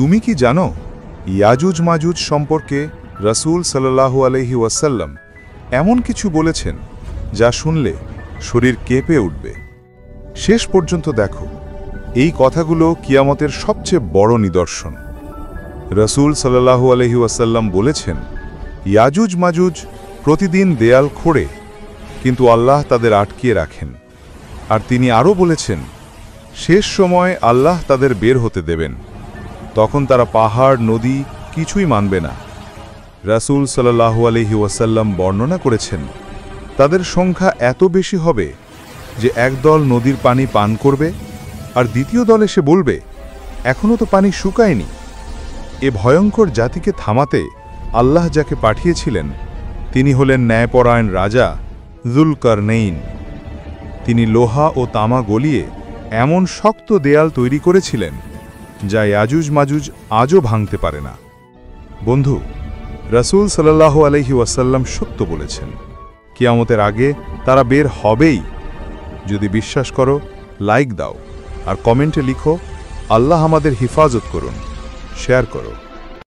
তুমি কি জানো ইয়াজুজ মাজুজ সম্পর্কে রাসূল সাল্লাল্লাহু আলাইহি ওয়াসাল্লাম এমন কিছু বলেছেন যা শুনলে শরীর কেঁপে উঠবে। শেষ পর্যন্ত দেখো, এই কথাগুলো কিয়ামতের সবচেয়ে বড় নিদর্শন। রাসূল সাল্লাল্লাহু আলাইহি ওয়াসাল্লাম বলেছেন, ইয়াজুজ মাজুজ প্রতিদিন দেয়াল খোঁড়ে, কিন্তু আল্লাহ তাদের আটকিয়ে রাখেন। আর তিনি আরও বলেছেন, শেষ সময় আল্লাহ তাদের বের হতে দেবেন, তখন তারা পাহাড় নদী কিছুই মানবে না। রাসূল সাল্লাল্লাহু আলাইহি ওয়াসাল্লাম বর্ণনা করেছেন, তাদের সংখ্যা এত বেশি হবে যে একদল নদীর পানি পান করবে আর দ্বিতীয় দল এসে বলবে, এখনও তো পানি শুকায়নি। এ ভয়ঙ্কর জাতিকে থামাতে আল্লাহ যাকে পাঠিয়েছিলেন তিনি হলেন ন্যায়পরায়ণ রাজা যুলকারনাইন। তিনি লোহা ও তামা গলিয়ে এমন শক্ত দেয়াল তৈরি করেছিলেন যা ইয়াজুজ মাজুজ আজও ভাঙতে পারে না। বন্ধু, রাসূল সাল্লাল্লাহু আলাইহি ওয়াসাল্লাম সত্য বলেছেন, কিয়ামতের আগে তারা বের হবেই। যদি বিশ্বাস করো, লাইক দাও আর কমেন্টে লিখো, আল্লাহ আমাদের হিফাজত করুন। শেয়ার করো।